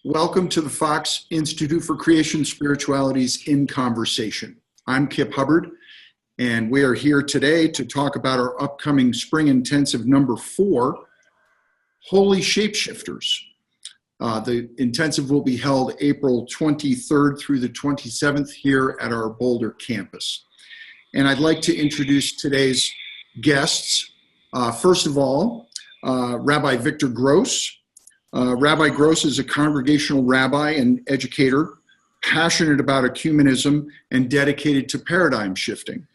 Welcome to the Fox Institute for Creation Spiritualities in Conversation. I'm Kip Hubbard, and we are here today to talk about our upcoming Spring Intensive number 4, Holy Shapeshifters. The intensive will be held April 23rd through the 27th here at our Boulder campus. And I'd like to introduce today's guests. First of all, Rabbi Victor Gross. Rabbi Gross is a congregational rabbi and educator, passionate about ecumenism and dedicated to paradigm shifting.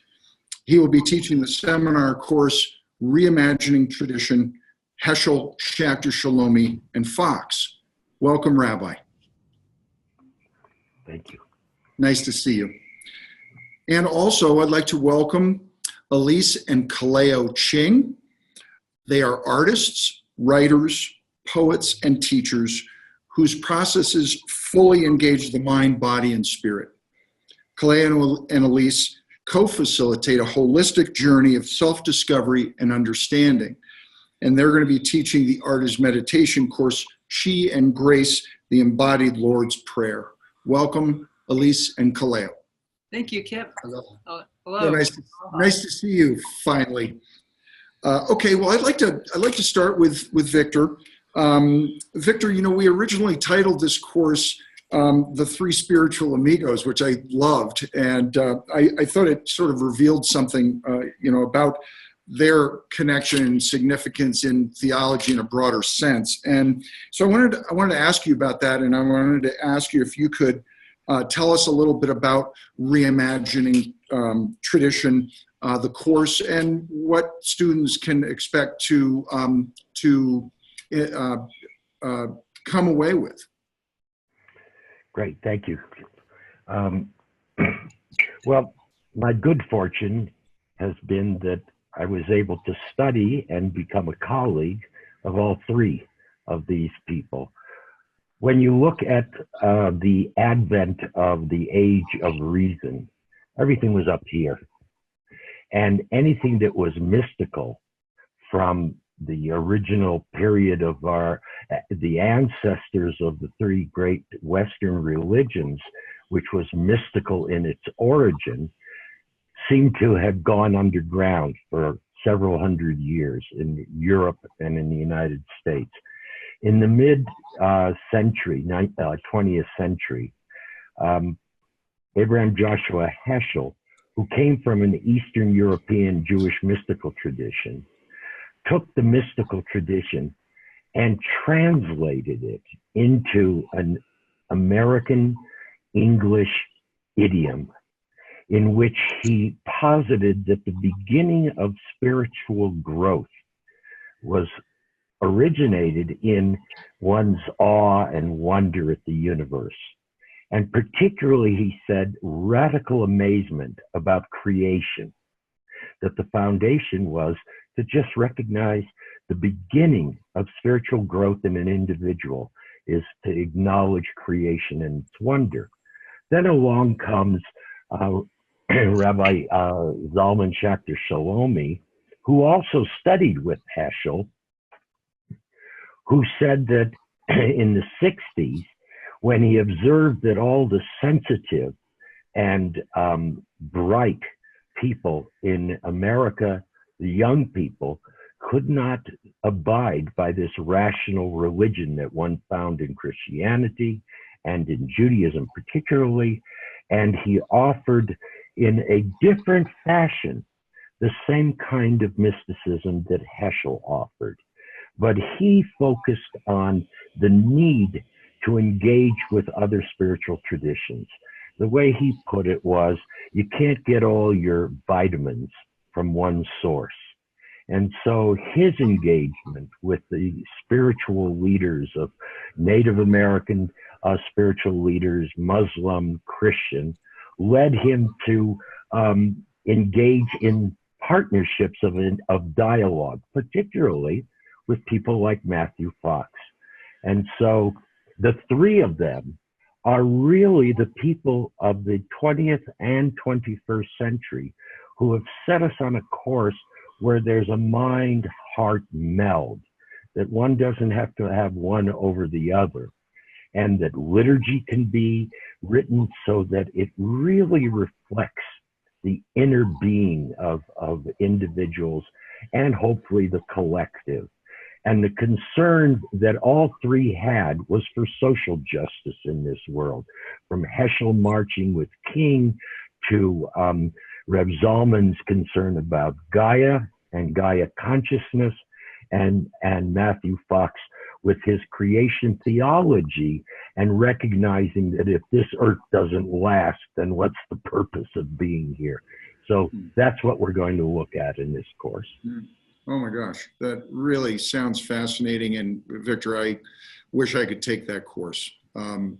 He will be teaching the seminar course, Reimagining Tradition, Heschel, Schachter-Shalomi, and Fox. Welcome, Rabbi. Thank you. Nice to see you. And also, I'd like to welcome Elise and Kaleo Ching. They are artists, writers, poets, and teachers whose processes fully engage the mind, body, and spirit. Kaleo and Elise co-facilitate a holistic journey of self-discovery and understanding. And they're going to be teaching the Art is Meditation course, She and Grace, the Embodied Lord's Prayer. Welcome, Elise and Kaleo. Thank you, Kip. Hello. Hello. So nice to see you finally. Okay, well, I'd like to start with Victor. Victor, you know, we originally titled this course The Three Spiritual Amigos, which I loved, and I thought it sort of revealed something, about their connection and significance in theology in a broader sense. And so I wanted to ask you about that, and I wanted to ask you if you could tell us a little bit about Reimagining Tradition, the course, and what students can expect to come away with. Great, thank you. Well, my good fortune has been that I was able to study and become a colleague of all three of these people. When you look at the advent of the age of reason, everything was up here. And anything that was mystical from the original period of the ancestors of the three great Western religions, which was mystical in its origin, seemed to have gone underground for several hundred years in Europe and in the United States. In the mid-century, 20th century, Abraham Joshua Heschel, who came from an Eastern European Jewish mystical tradition, took the mystical tradition and translated it into an American English idiom in which he posited that the beginning of spiritual growth was originated in one's awe and wonder at the universe. And particularly, he said, radical amazement about creation, that the foundation was to just recognize the beginning of spiritual growth in an individual is to acknowledge creation and its wonder. Then along comes Rabbi Zalman Schachter-Shalomi, who also studied with Heschel, who said that in the 60s, when he observed that all the sensitive and bright people in America, the young people, could not abide by this rational religion that one found in Christianity and in Judaism particularly, and he offered in a different fashion the same kind of mysticism that Heschel offered. But he focused on the need to engage with other spiritual traditions. The way he put it was, you can't get all your vitamins from one source. And so his engagement with the spiritual leaders of Native American spiritual leaders, Muslim, Christian, led him to engage in partnerships of dialogue, particularly with people like Matthew Fox. And so the three of them are really the people of the 20th and 21st century who have set us on a course where there's a mind-heart meld, that one doesn't have to have one over the other. and that liturgy can be written so that it really reflects the inner being of individuals and hopefully the collective. And the concern that all three had was for social justice in this world, from Heschel marching with King to Reb Zalman's concern about Gaia and Gaia consciousness, and Matthew Fox with his creation theology and recognizing that if this earth doesn't last, then what's the purpose of being here? So that's what we're going to look at in this course. Oh my gosh, that really sounds fascinating. And Victor, I wish I could take that course. I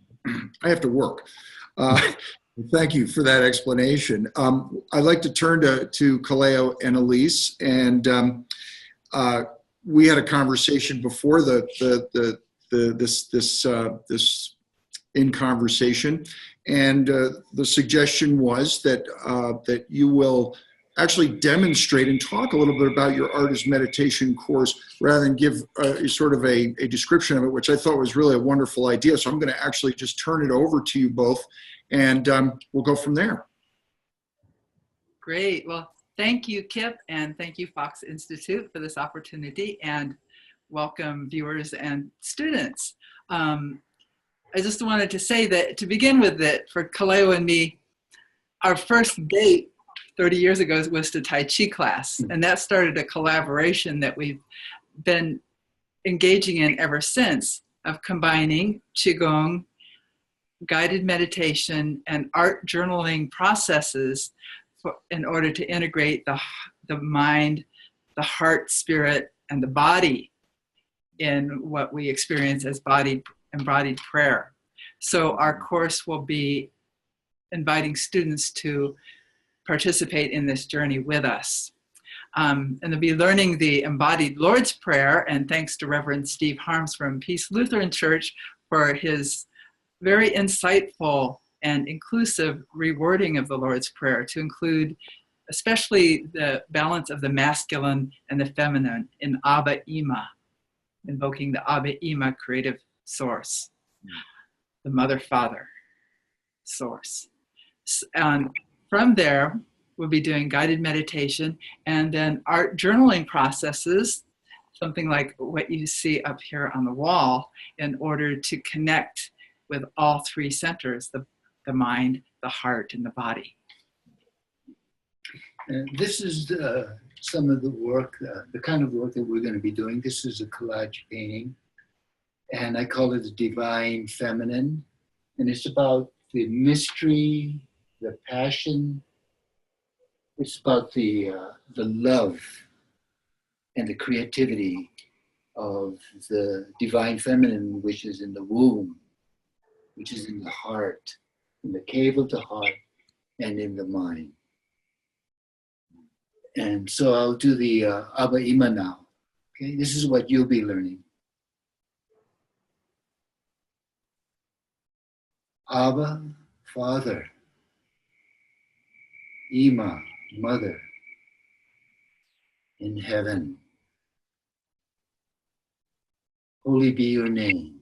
have to work. Thank you for that explanation. I'd like to turn to Kaleo and Elise, and we had a conversation before this in conversation, and the suggestion was that that you will actually demonstrate and talk a little bit about your art as meditation course rather than give sort of a description of it, which I thought was really a wonderful idea. So I'm going to actually just turn it over to you both, and we'll go from there. Great. Well, thank you, Kip, and thank you, Fox Institute, for this opportunity, and welcome viewers and students. I just wanted to say that, to begin with, that for Kaleo and me, our first date 30 years ago was to Tai Chi class, and that started a collaboration that we've been engaging in ever since, of combining Qigong, guided meditation, and art journaling processes in order to integrate the mind, the heart, spirit, and the body in what we experience as embodied prayer. So our course will be inviting students to participate in this journey with us. And they'll be learning the embodied Lord's Prayer, and thanks to Reverend Steve Harms from Peace Lutheran Church for his very insightful and inclusive rewording of the Lord's Prayer to include especially the balance of the masculine and the feminine in Abba Ima, invoking the Abba Ima creative source, the Mother Father source. And from there, we'll be doing guided meditation and then art journaling processes, something like what you see up here on the wall, in order to connect with all three centers, the mind, the heart, and the body. And this is some of the work, the kind of work that we're going to be doing. This is a collage painting, and I call it the Divine Feminine. And it's about the mystery, the passion. It's about the love and the creativity of the Divine Feminine, which is in the womb, which is in the heart, in the cave of the heart, and in the mind. And so I'll do the Abba Ima now. Okay, this is what you'll be learning. Abba, Father. Ima, Mother. In heaven. Holy be your name.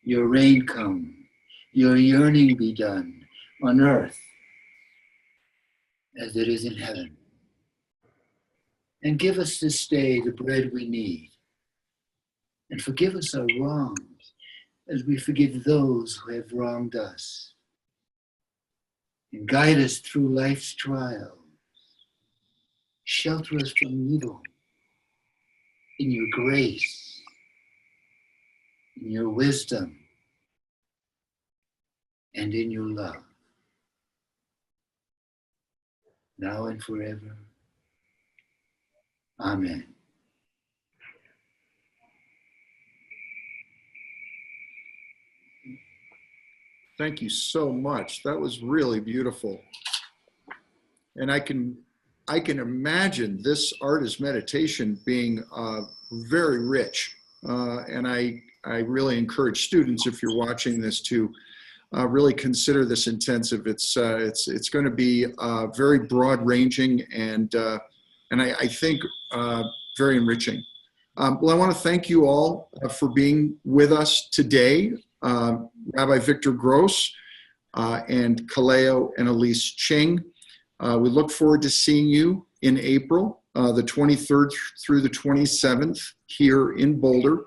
Your reign come. Your yearning be done on earth as it is in heaven. And give us this day the bread we need. And forgive us our wrongs as we forgive those who have wronged us. And guide us through life's trials. Shelter us from evil in your grace, in your wisdom, and in your love. Now and forever. Amen. Thank you so much. That was really beautiful. And I can imagine this art as meditation being very rich. And I really encourage students, if you're watching this, to really consider this intensive. It's going to be very broad ranging and I think very enriching. Well, I want to thank you all for being with us today. Rabbi Victor Gross and Kaleo and Elise Ching. We look forward to seeing you in April, the 23rd through the 27th here in Boulder.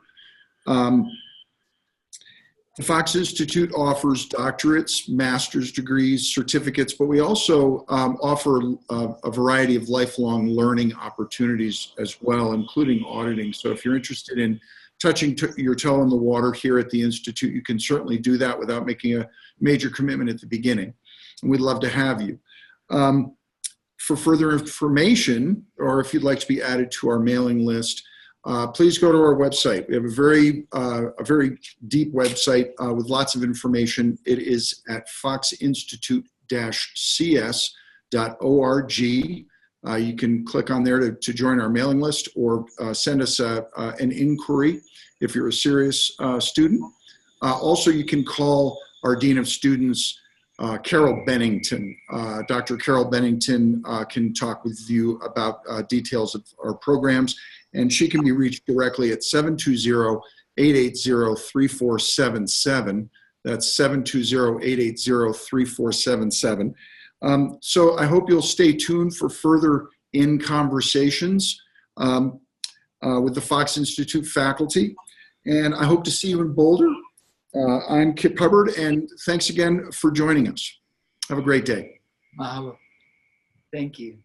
The Fox Institute offers doctorates, master's degrees, certificates, but we also offer a variety of lifelong learning opportunities as well, including auditing. So if you're interested in touching your toe in the water here at the Institute, you can certainly do that without making a major commitment at the beginning. And we'd love to have you. For further information, or if you'd like to be added to our mailing list, please go to our website. We have a very deep website with lots of information. It is at foxinstitute-cs.org. You can click on there to join our mailing list, or send us an inquiry if you're a serious student. Also, you can call our Dean of Students, Carol Bennington. Dr. Carol Bennington can talk with you about details of our programs, and she can be reached directly at 720-880-3477. That's 720-880-3477. So I hope you'll stay tuned for further in-conversations with the Fox Institute faculty, and I hope to see you in Boulder. I'm Kip Hubbard, and thanks again for joining us. Have a great day. Mahalo. Thank you.